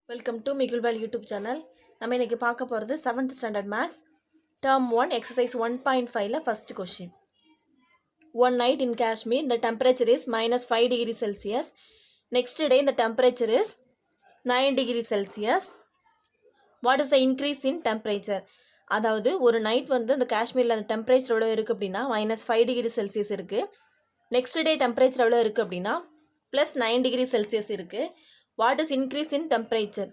Welcome to மிகுல்வால் YouTube channel. நம்ம இன்னைக்கு பார்க்க போகிறது 7th standard maths term 1 exercise 1.5ல first question. One night in Kashmir, the temperature is -5 degrees Celsius. Next day, the temperature is 9 degrees Celsius. What is the increase in temperature? அதாவது ஒரு night வந்து அந்த காஷ்மீரில் அந்த டெம்பரேச்சர் எவ்வளோ இருக்குது அப்படின்னா -5 டிகிரி செல்சியஸ் இருக்குது. நெக்ஸ்ட் டே டெம்பரேச்சர் எவ்வளோ இருக்குது அப்படின்னா +9 டிகிரி செல்சியஸ் இருக்குது. What is increase in temperature?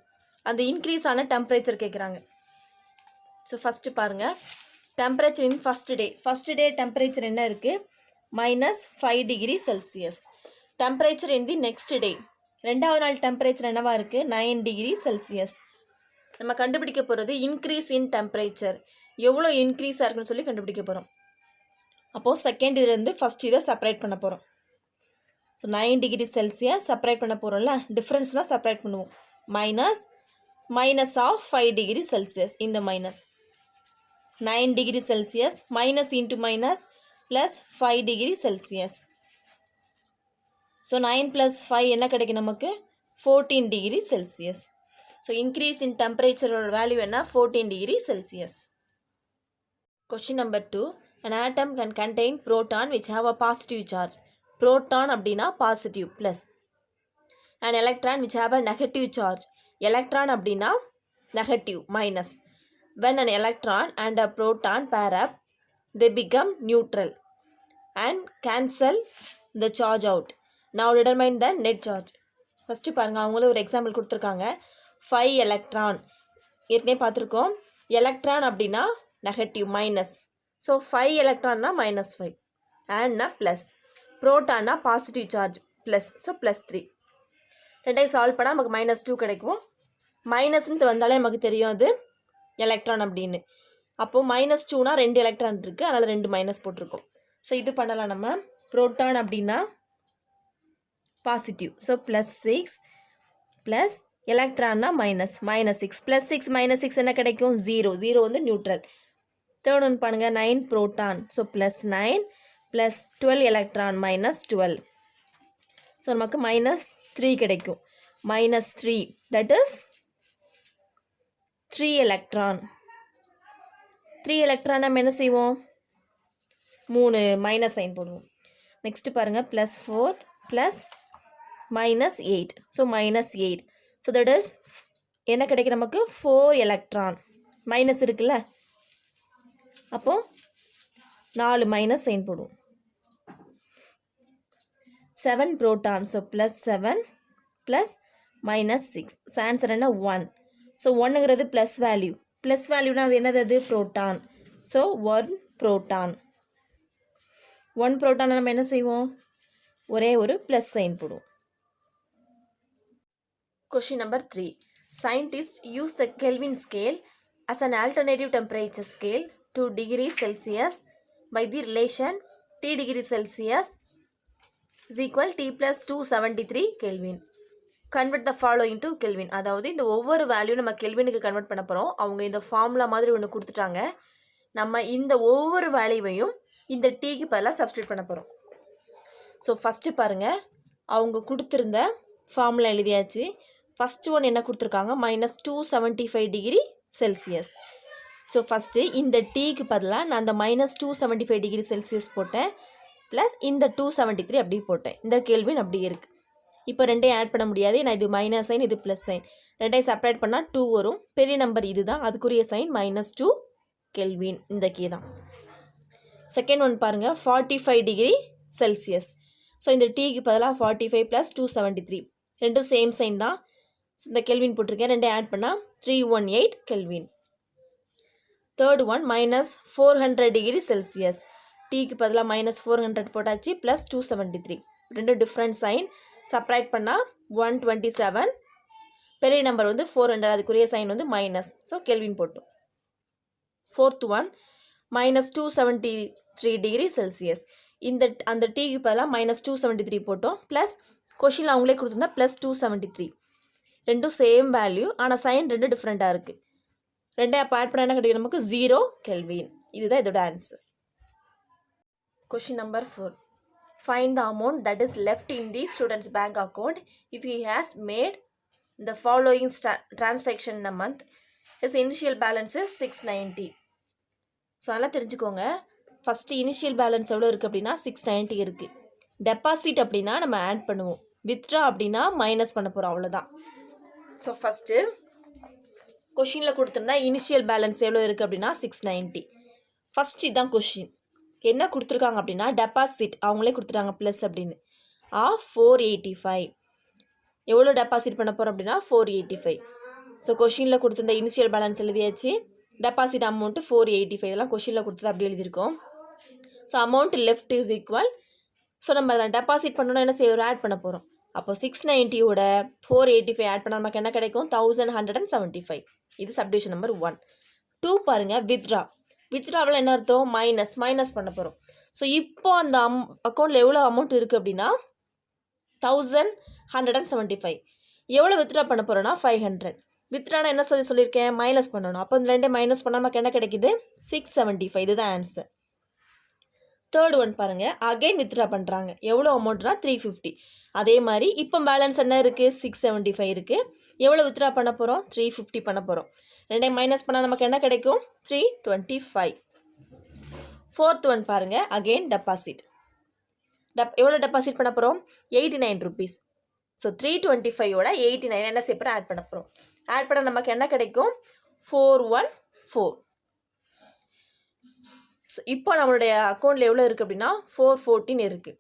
அந்த இன்க்ரீஸ் ஆன டெம்பரேச்சர் கேட்குறாங்க. ஸோ ஃபஸ்ட்டு பாருங்கள், temperature in first day temperature என்ன இருக்குது? -5 degree Celsius. Temperature in the next day, ரெண்டாவது நாள் டெம்பரேச்சர் என்னவா இருக்குது? 9 டிகிரி செல்சியஸ். நம்ம கண்டுபிடிக்க போகிறது இன்க்ரீஸ் இன் டெம்பரேச்சர், எவ்வளோ இன்க்ரீஸாக இருக்குன்னு சொல்லி கண்டுபிடிக்க போகிறோம். அப்போது செகண்ட் இதுலேருந்து ஃபஸ்ட் இதை செப்பரேட் பண்ண போகிறோம். ஸோ 9 டிகிரி செல்சியஸ் செப்பரேட் பண்ண போகிறோம்ல, டிஃப்ரென்ஸ்னால் செப்பரேட் பண்ணுவோம். மைனஸ் ஆஃப் 5 டிகிரி செல்சியஸ், இந்த minus 9 degree Celsius minus into minus plus 5 degree Celsius. So 9 + 5 என்ன கிடைக்கும் நமக்கு? 14 degree Celsius. So increase in டெம்பரேச்சரோட வேல்யூ என்ன? 14 degree Celsius. Question number 2. An atom can contain proton which have a positive charge. Proton அப்படின்னா positive plus. An electron which have a negative charge. Electron அப்படின்னா negative minus. When an electron and a proton pair up, they become neutral and cancel the charge out. Now determine the net charge. First பாருங்கள், அவங்களே ஒரு example கொடுத்துருக்காங்க. 5 electron ஏற்கனவே பார்த்துருக்கோம். Electron அப்படின்னா negative minus. So 5 எலக்ட்ரான்னா -5 அண்ட்னா ப்ளஸ், ப்ரோட்டான்னா பாசிட்டிவ் சார்ஜ் ப்ளஸ். ஸோ +3. ரெண்டையும் சால்வ் பண்ணால் நமக்கு -2 கிடைக்கும். மைனஸ்ன்ட்டு வந்தாலே நமக்கு தெரியும் அது எலக்ட்ரான் அப்படின்னு. அப்போது -2னா 2 எலக்ட்ரான் இருக்குது, அதனால் 2 மைனஸ் போட்டிருக்கோம். ஸோ இது பண்ணலாம் நம்ம. ப்ரோட்டான் அப்படின்னா பாசிட்டிவ், ஸோ +6 ப்ளஸ் எலக்ட்ரான்னா -6 +6 -6 என்ன கிடைக்கும்? 0 வந்து நியூட்ரல். தேர்ட் ஒன் பாருங்கள், 9 proton, so +9 plus 12 electron -12. So நமக்கு -3 கிடைக்கும். -3 தட் இஸ் 3 எலக்ட்ரான். 3 எலக்ட்ரான் நம்ம என்ன செய்வோம்? 3 மைனஸ் சைன் போடுவோம். நெக்ஸ்ட்டு பாருங்கள், +4 plus -8, so -8. So that is என்ன கிடைக்கும் நமக்கு? 4 எலக்ட்ரான். மைனஸ் இருக்குல்ல, அப்போது 4 மைனஸ் சைன் போடுவோம். 7 proton, so +7 plus -6. So answer என்ன? 1. ஸோ 1ங்கிறது ப்ளஸ் வேல்யூ. ப்ளஸ் வேல்யூனா அது என்னது? அது ப்ரோட்டான். So 1 proton. 1 ப்ரோட்டான் நம்ம என்ன செய்வோம்? ஒரே ஒரு ப்ளஸ் சைன் போடுவோம். Question number 3. Scientists use the Kelvin scale as an alternative temperature scale to degrees Celsius by the relation T degree Celsius is equal T plus 273 Kelvin. Convert the following to Kelvin. அதாவது இந்த ஒவ்வொரு value நம்ம கெல்வினுக்கு convert பண்ண போகிறோம். அவங்க இந்த formula மாதிரி ஒன்று கொடுத்துட்டாங்க. நம்ம இந்த ஒவ்வொரு வேல்யூவையும் இந்த டீக்கு பதிலாக சப்ஸ்டியூட் பண்ண போகிறோம். ஸோ ஃபஸ்ட்டு பாருங்கள், அவங்க கொடுத்துருந்த ஃபார்முலா எழுதியாச்சு. ஃபஸ்ட்டு ஒன் என்ன கொடுத்துருக்காங்க? -275 டிகிரி செல்சியஸ். ஸோ ஃபஸ்ட்டு இந்த டீக்கு பதிலாக நான் அந்த -275 டிகிரி செல்சியஸ் போட்டேன், ப்ளஸ் இந்த 273 அப்படி போட்டேன். இந்த கெல்வின் அப்படி இருக்குது. இப்போ ரெண்டையும் ஆட் பண்ண முடியாது, நான் இது மைனஸ் சைன், இது ப்ளஸ் சைன், ரெண்டையும் செப்பரேட் பண்ணால் 2 வரும். பெரிய நம்பர் இது தான், அதுக்குரிய சைன் -2 கெல்வின், இந்த கே தான். செகண்ட் ஒன் பாருங்கள், 45 டிகிரி செல்சியஸ். ஸோ இந்த டீக்கு பதிலாக 45 + 273 ரெண்டும் சேம் சைன் தான். இந்த கெல்வின் போட்டிருக்கேன், ரெண்டையும் ஆட் பண்ணால் 318 kelvin. Third one -400 degree Celsius. டீக்கு பதிலாக -400 போட்டாச்சு, ப்ளஸ் 273 ரெண்டும் டிஃப்ரெண்ட் சைன். செப்பரேட் பண்ணால் 127. பெரிய நம்பர் வந்து 400, அதுக்குரிய சைன் வந்து மைனஸ். ஸோ கெல்வின் போட்டோம். Fourth one -273 degree Celsius. அந்த டீக்கு பதிலாக -273 போட்டோம், ப்ளஸ் கொஷினில் அவங்களே கொடுத்துருந்தா +273. ரெண்டும் சேம் வேல்யூ, ஆனால் சைன் ரெண்டும் டிஃப்ரெண்ட்டாக இருக்குது. ரெண்டையும் அப்போ ஆட் பண்ண என்ன கிடைக்கும் நமக்கு? 0 கெல்வின். இதுதான் இதோட answer. Question number 4. Find the amount that is left in the student's bank account if he has made the following transaction in a month. His initial balance is 690. So நல்லா தெரிஞ்சுக்கோங்க. First initial balance எவ்வளோ இருக்குது அப்படின்னா 690 இருக்குது. Deposit அப்படின்னா நம்ம add பண்ணுவோம், withdraw அப்படின்னா மைனஸ் பண்ண போகிறோம், அவ்வளோதான். ஸோ ஃபஸ்ட்டு கொஷினில் கொடுத்துருந்தா இனிஷியல் பேலன்ஸ் எவ்வளோ இருக்குது அப்படின்னா 690. ஃபஸ்ட் இதுதான் கொஷின். என்ன கொடுத்துருக்காங்க அப்படின்னா டெபாசிட் அவங்களே கொடுத்துட்டாங்க ப்ளஸ் அப்படின்னு 485. எவ்வளோ டெபாசிட் பண்ண போகிறோம் அப்படின்னா 485. ஸோ கொஷினில் கொடுத்துருந்த இனிஷியல் பேலன்ஸ் எழுதியாச்சு, டெபாசிட் அமௌண்ட்டு 485. இதெல்லாம் கொஷினில் கொடுத்தது அப்படி எழுதியிருக்கோம். So amount left is equal. So நம்ம அதை டெபாசிட் பண்ணோன்னா என்ன செய்ய ஆட் பண்ண போகிறோம். அப்போ 690யோட 485 ஆட் பண்ணால் நமக்கு என்ன கிடைக்கும் 1175. இது சப்டிவிஷன் நம்பர் 1. 2 பாருங்கள், வித்ட்ராவில் என்ன அர்த்தம் மைனஸ் பண்ண போகிறோம். ஸோ இப்போ அந்த அக்கௌண்ட்டில் எவ்வளோ அமௌண்ட் இருக்குது அப்படின்னா 1175. எவ்வளோ வித்ட்ரா பண்ண போகிறோன்னா 500. வித்ட்ரானா என்ன சொல்லியிருக்கேன் மைனஸ் பண்ணணும். அப்போ இந்த ரெண்டே மைனஸ் பண்ணால் நமக்கு என்ன கிடைக்குது 675. இதுதான் ஆன்சர். தேர்ட் ஒன் பாருங்கள், அகைன் வித்ட்ரா பண்ணுறாங்க. எவ்வளோ அமௌண்ட்னா 350. அதே மாதிரி இப்போ பேலன்ஸ் என்ன இருக்குது 675 இருக்குது. எவ்வளோ வித்ட்ரா பண்ண போகிறோம் 350 பண்ண போகிறோம். ரெண்டே மைனஸ் பண்ணால் நமக்கு என்ன கிடைக்கும் 325. ஃபோர்த் ஒன் பாருங்கள், அகெயின் டெபாசிட். எவ்வளோ டெபாசிட் பண்ண போகிறோம் 89 rupees. ஸோ 325யோட 89 என்ன செய்ய போகிறோம் ஆட் பண்ண போகிறோம். ஆட் பண்ண நமக்கு என்ன கிடைக்கும் 414. ஸோ இப்போ நம்மளுடைய அக்கௌண்ட்டில் எவ்வளோ இருக்குது அப்படின்னா 414 இருக்குது.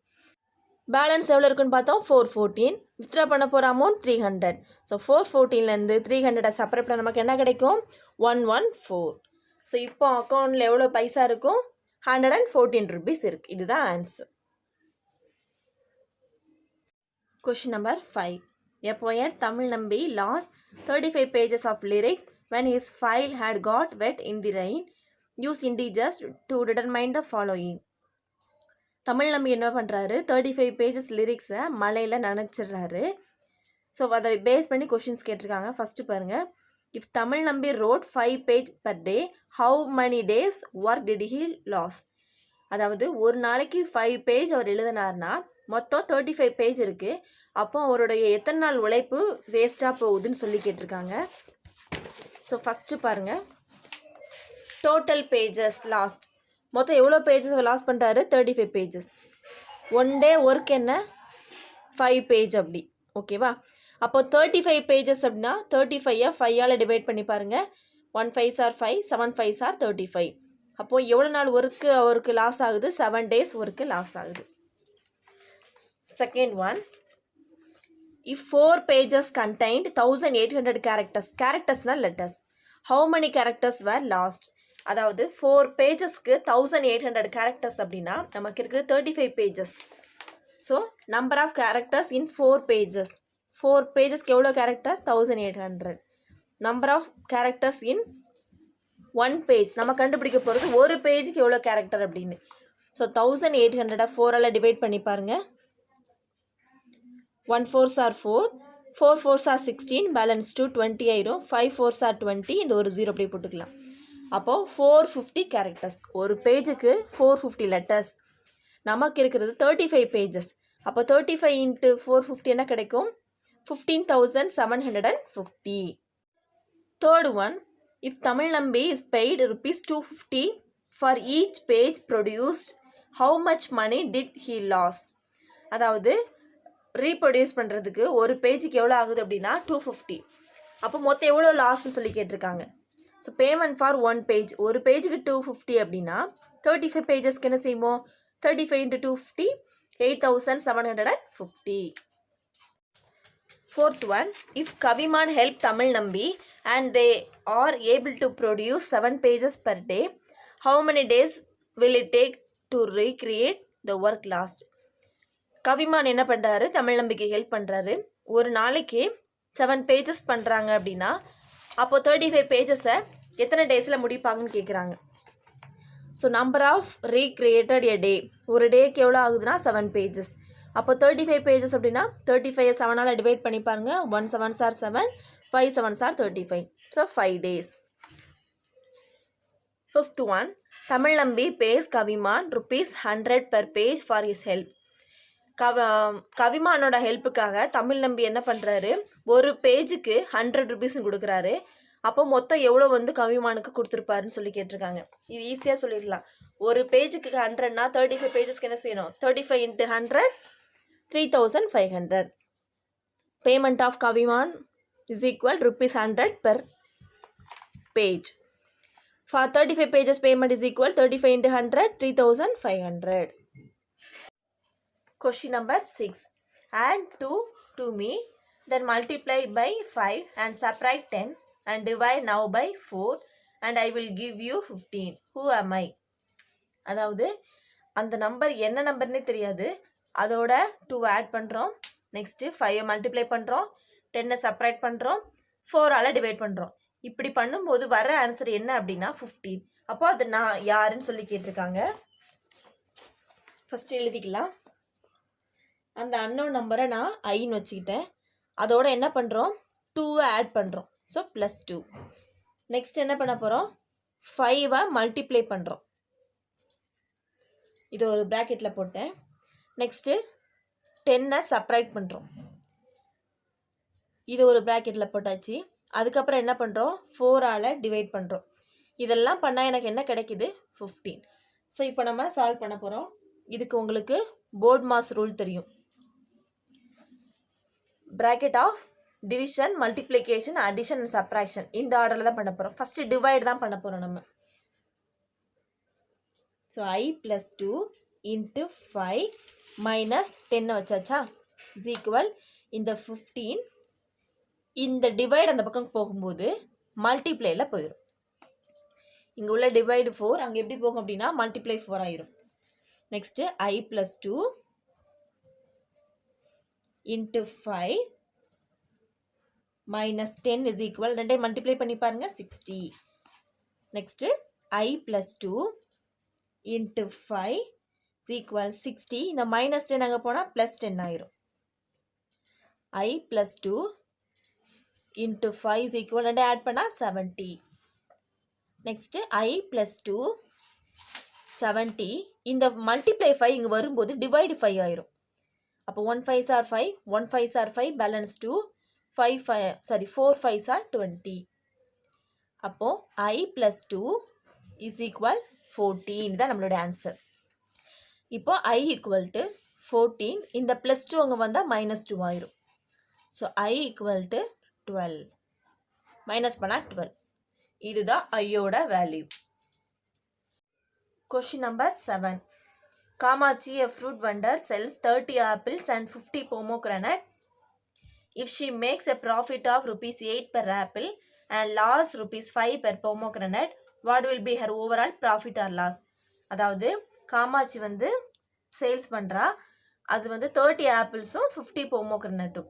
பேலன்ஸ் எவ்வளோ இருக்குன்னு பார்த்தோம் 414. வித்ட்ரா பண்ண போகிற அமௌண்ட் 300. ஸோ 414லேருந்து 300 செப்பரேட் பண்ண நமக்கு என்ன கிடைக்கும் 114. ஸோ இப்போ அக்கௌண்ட்டில் எவ்வளோ பைசா இருக்கும் 114 rupees இருக்குது. இதுதான் answer. Question number 5. A poet Tamil Nambi lost 35 pages of lyrics when his file had got wet in the rain. Use integers to determine the following. Tamil Nambi என்ன பண்ணுறாரு 35 pages லிரிக்ஸை மழையில் நினச்சிட்றாரு. ஸோ அதை பேஸ் பண்ணி கொஷின்ஸ் கேட்டிருக்காங்க. First பாருங்கள், if Tamil நம்பி road 5 page per day, how many days work did he lost? அதாவது ஒரு நாளைக்கு 5 page அவர் எழுதினார்னா மொத்தம் 35 பேஜ் இருக்குது. அப்போ அவருடைய எத்தனை நாள் உழைப்பு வேஸ்ட்டாக போகுதுன்னு சொல்லி கேட்டிருக்காங்க. ஸோ ஃபஸ்ட்டு பாருங்கள், டோட்டல் பேஜஸ் லாஸ்ட். மொத்தம் எவ்வளோ பேஜஸ் லாஸ் பண்ணுறாரு 35 pages. ஒன் டே ஒர்க் என்ன 5 page அப்படி, ஓகேவா? அப்போ 35 pages அப்படின்னா 35ஐ 5ஆல் டிவைட் பண்ணி பாருங்கள். 1 5s are 5, 7 5s are 35. அப்போது எவ்வளோ நாள் ஒர்க்கு அவருக்கு லாஸ் ஆகுது 7 days ஒர்க்கு லாஸ் ஆகுது. Second one, if 4 pages contained 1800 கேரக்டர்ஸ்னால் letters, how many characters were lost? அதாவது 4 pagesக்கு 1800 characters அப்படின்னா நமக்கு இருக்குது 35 pages. So number of characters in 4 pages. 4 pagesக்கு எவ்வளோ character 1800. Number of characters in 1 page நம்ம கண்டுபிடிக்க போகிறது ஒரு பேஜுக்கு எவ்வளோ கேரக்டர் அப்படின்னு. ஸோ 1800 4ஆல் டிவைட் பண்ணி பாருங்கள். 1 4s are 4, 4 4s are 16, balance 2 20 ஆயிரும். 5 4s are 20, இந்த ஒரு 0 அப்படியே போட்டுக்கலாம். அப்போது 450 கேரக்டர்ஸ். ஒரு பேஜுக்கு 450 லெட்டர்ஸ். நமக்கு இருக்கிறது 35 pages. அப்போ 35 into 450 என்ன கிடைக்கும் 15,750. Third one, if Tamil Nambi is paid ₹250 for each page produced, how much money did he loss? அதாவது ரீப்ரொடியூஸ் பண்ணுறதுக்கு ஒரு பேஜுக்கு எவ்வளோ ஆகுது அப்படின்னா 250. அப்போ மொத்தம் எவ்வளோ லாஸ்ன்னு சொல்லி கேட்டிருக்காங்க. ஸோ பேமெண்ட் ஃபார் 1 page, ஒரு பேஜுக்கு 250 அப்படின்னா 35 pagesக்கு என்ன செய்வோம் 35 into 250 8,750. Fourth one, if Kaviman help Tamil Nambi and they are able to produce 7 pages per day, how many days will it take to recreate the work lost? கவிமான் என்ன பண்ணுறாரு தமிழ் நம்பிக்கை help பண்ணுறாரு. ஒரு நாளைக்கு 7 pages பண்ணுறாங்க அப்படின்னா அப்போது 35 pagesஸை எத்தனை டேஸில் முடிப்பாங்கன்னு கேட்குறாங்க. ஸோ நம்பர் ஆஃப் ரீக்ரியேட்டட் எ டே, ஒரு டேக்கு எவ்வளோ ஆகுதுன்னா 7 pages. அப்போ 35 pages அப்படின்னா 35 7ஆல் டிவைட் பண்ணி பாருங்கள். 1 7s are 7, 5 7s are 35. So 5 days. Fifth one, Tamil Nambi pays Kaviman ₹100 per page for his help. கவிமானோட ஹெல்ப்புக்காக தமிழ் நம்பி என்ன பண்ணுறாரு, ஒரு பேஜுக்கு 100 ருபீஸ்ன்னு கொடுக்குறாரு. அப்போ மொத்தம் எவ்வளோ வந்து கவிமானுக்கு கொடுத்துருப்பாருன்னு சொல்லி கேட்டிருக்காங்க. இது ஈஸியாக சொல்லிடலாம். ஒரு பேஜுக்கு 100னா 35 பேஜஸ்க்கு என்ன செய்யணும், 35 × 100 3500. Payment of Kaviman is equal ₹100 per page. For 35 pages payment is equal 35 × 100 3500. Question number 6. Add 2 to me, then multiply by 5 and subtract 10 and divide now by 4 and I will give you 15. Who am I? அதாவது அந்த number என்ன நம்பர்னே தெரியாது, அதோட 2 add பண்ணுறோம், next 5 multiply பண்ணுறோம், 10 subtract பண்ணுறோம், 4ஆல் divide பண்ணுறோம். இப்படி பண்ணும்போது வர ஆன்சர் என்ன அப்படின்னா 15. அப்போ அது நான் யாருன்னு சொல்லி கேட்டிருக்காங்க. ஃபஸ்ட்டு எழுதிக்கலாம். அந்த அன்னோன் நம்பரை நான் ஐன்னு வச்சுக்கிட்டேன். அதோட என்ன பண்ணுறோம், 2 ஆட் பண்ணுறோம். ஸோ +2. நெக்ஸ்ட் என்ன பண்ண போகிறோம், 5 மல்டிப்ளை பண்ணுறோம். இது ஒரு ப்ராக்கெட்டில் போட்டேன். நெக்ஸ்ட்டு 10 சப்ராக்ட் பண்ணுறோம். இது ஒரு ப்ராக்கெட்டில் போட்டாச்சு. அதுக்கப்புறம் என்ன பண்ணுறோம், 4ஆல் டிவைட் பண்ணுறோம். இதெல்லாம் பண்ணால் எனக்கு என்ன கிடைக்குது, 15. ஸோ இப்போ நம்ம சால்வ் பண்ண போகிறோம். இதுக்கு உங்களுக்கு போர்ட் மாஸ் ரூல் தெரியும். Bracket of division, multiplication, addition and subtraction இந்த ஆர்டரில் தான் பண்ண போகிறோம். ஃபஸ்ட்டு டிவைட் தான் பண்ண போகிறோம் நம்ம. ஸோ I + 2 × 5 - 10 வச்சாச்சா இஸ் ஈக்குவல் இந்த 15. இந்த டிவைட் அந்த பக்கம் போகும்போது மல்டிப்ளைல போயிடும். இங்கே உள்ள டிவைடு 4 அங்கே எப்படி போகும் அப்படின்னா மல்டிப்ளை 4 ஆயிரும். நெக்ஸ்ட்டு I + 2 × 5 - 10 இஸ் ஈக்குவல், ரெண்டே மல்டிப்ளை பண்ணி பாருங்க 60. Next I + 2 × 5 is equal 60. இந்த -10 அங்கே போனால் +10 ஆயிரும். I + 2 × 5 இஸ் ஈக்குவல், ரெண்டே ஆட் பண்ணால் 70. Next I + 2 70. இந்த மல்டிப்ளை 5 இங்கே வரும்போது டிவைடு 5 ஆயிரும். அப்போ 1 5s are 5, 1 5s are 5, balance 2, 4 5s are 20. அப்போது I + 2 இஸ் ஈக்குவல் 14 தான் நம்மளோட ஆன்சர். இப்போ I = 14. இந்த +2 அங்கே வந்தால் -2 ஆயிரும். So I = 12. மைனஸ் பண்ணால் 12. இதுதான் ஐயோட value. Question number 7. Kamachi, a fruit vendor, sells 30 apples and 50 pomegranate. If she makes a profit of ₹8 per apple and loss ₹5 per pomegranate, what will be her overall profit or loss? அதாவது காமாட்சி வந்து sales பண்ணுறா. அது வந்து 30 ஆப்பிள்ஸும் 50 pomegranate.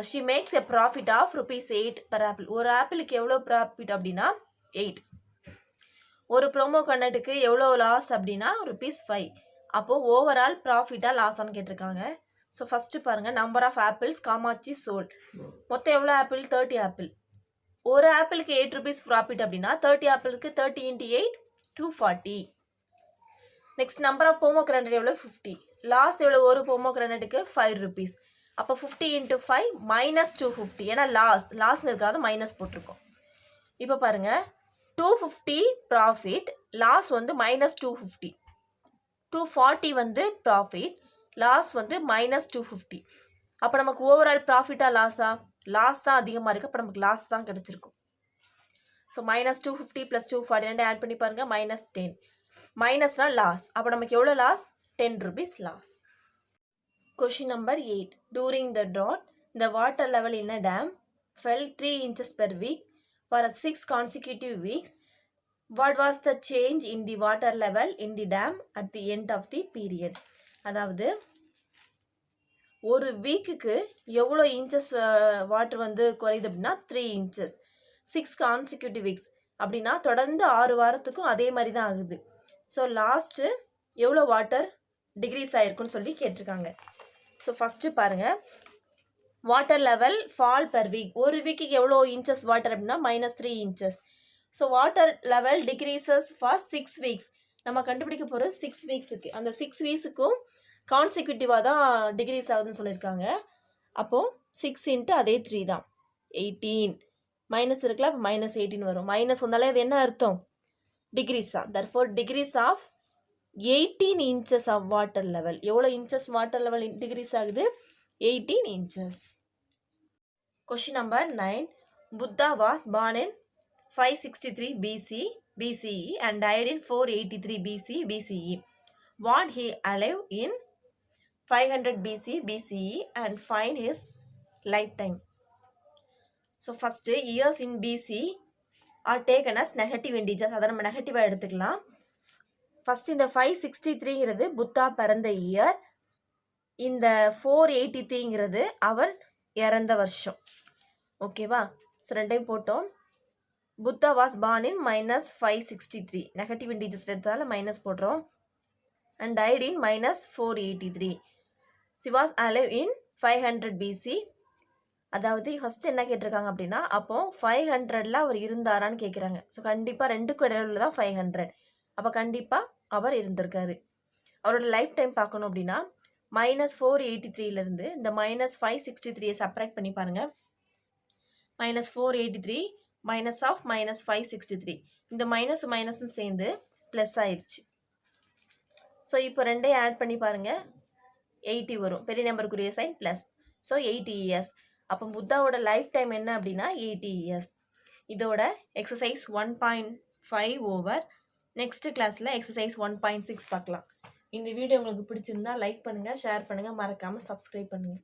she makes a profit of ₹8 per apple. ஒரு ஆப்பிளுக்கு எவ்வளோ profit அப்படின்னா 8. ஒரு pomegranate எவ்வளோ லாஸ் அப்படின்னா ₹5. அப்போது ஓவரால் ப்ராஃபிட்டாக லாஸான்னு கேட்டிருக்காங்க. ஸோ ஃபஸ்ட்டு பாருங்கள், number of apples Kamatchi sold. மொத்தம் எவ்வளோ ஆப்பிள், 30 ஆப்பிள். ஒரு ஆப்பிளுக்கு ₹8 ப்ராஃபிட் அப்படின்னா 30 ஆப்பிளுக்கு 30 × 8 240. நெக்ஸ்ட் நம்பர் ஆஃப் pomegranate எவ்வளோ, 50. லாஸ் எவ்வளோ, ஒரு pomegranate ₹5. அப்போ 50 × 5 -250. ஏன்னா லாஸ்ன்னு இருக்காது, மைனஸ் போட்டிருக்கோம். இப்போ பாருங்கள், 250 ப்ராஃபிட், லாஸ் வந்து -250. 240 வந்து ப்ராஃபிட், லாஸ் வந்து -250. அப்போ நமக்கு ஓவரால் ப்ராஃபிட்டாக லாஸா, லாஸ் தான் அதிகமாக இருக்குது. அப்போ நமக்கு லாஸ் தான் கிடச்சிருக்கும். ஸோ -250 + 240 ரெண்டு ஆட் பண்ணி பாருங்கள், -10. மைனஸ்னால் லாஸ். அப்போ நமக்கு எவ்வளோ loss, ₹10 loss. Question number 8. During the drought, the water level in a dam fell 3 inches per week for 6 consecutive weeks. What was the change in the water level in the dam at the end of the period? அதாவது ஒரு வீக்குக்கு எவ்வளோ inches water வந்து குறையுது அப்படின்னா 3 inches. 6 consecutive weeks அப்படின்னா தொடர்ந்து 6 வாரத்துக்கும் அதே மாதிரி தான் ஆகுது. ஸோ லாஸ்ட்டு எவ்வளோ வாட்டர் டிக்ரீஸ் ஆகிருக்குன்னு சொல்லி கேட்டிருக்காங்க. ஸோ ஃபஸ்ட்டு பாருங்கள், water level fall per week. ஒரு வீக்குக்கு எவ்வளோ இன்ச்சஸ் வாட்டர் அப்படின்னா -3 inches. So water level decreases for 6 weeks. நம்ம கண்டுபிடிக்க போகிறது 6 weeksக்கு. அந்த 6 weeksக்கும் கான்சிக்யூட்டிவாக தான் டிகிரிஸ் ஆகுதுன்னு சொல்லியிருக்காங்க. அப்போது 6 இன்ட்டு அதே 3 தான் 18. மைனஸ் இருக்குல்ல, அப்போ -18 வரும். மைனஸ் வந்தாலே அது என்ன அர்த்தம்? டிகிரிஸ் தான். Therefore degrees of 18 inches of water level. எவ்வளோ இன்ச்சஸ் வாட்டர் லெவல் டிகிரிஸ் ஆகுது? 18 inches. Question number 9. Buddha was born in 563 BCE and died in 483 BCE. What he alive in 500 BCE and find his lifetime. So first years in BC are taken as negative integers. அதை நம்ம நெகட்டிவாக எடுத்துக்கலாம். First இந்த 563ங்கிறது புத்தா பிறந்த year, இந்த 483ங்கிறது அவர் இறந்த வருஷம். ஓகேவா? ஸோ ரெண்டையும் போட்டோம். Buddha was born in -563, negative integers எடுத்ததால் மைனஸ் போடுறோம். And died in -483. She was alive in 500 BC. அதாவது ஃபஸ்ட்டு என்ன கேட்டிருக்காங்க அப்படின்னா, அப்போது 500ல் அவர் இருந்தாரான்னு கேட்குறாங்க. ஸோ கண்டிப்பாக ரெண்டுக்கும் இடையில தான் 500. அப்போ கண்டிப்பாக அவர் இருந்திருக்காரு. அவரோட லைஃப் டைம் பார்க்கணும் அப்படின்னா -483லேருந்து இந்த -563 செப்பரேட் பண்ணி பாருங்கள். -483 மைனஸ் ஆஃப் -563, இந்த மைனஸும் சேர்ந்து ப்ளஸ் ஆயிடுச்சு. ஸோ இப்போ ரெண்டையும் ஆட் பண்ணி பாருங்கள், 80 வரும். பெரிய நம்பருக்குரிய சைன் ப்ளஸ். So 80 years. அப்போ புத்தாவோட லைஃப் டைம் என்ன அப்படின்னா 80 years. இதோட எக்ஸசைஸ் 1.5 ஓவர். நெக்ஸ்ட் கிளாஸில் எக்ஸசைஸ் 1.6 பார்க்கலாம். இந்த வீடியோ உங்களுக்கு பிடிச்சிருந்தா லைக் பண்ணுங்கள், ஷேர் பண்ணுங்கள், மறக்காமல் சப்ஸ்கிரைப் பண்ணுங்கள்.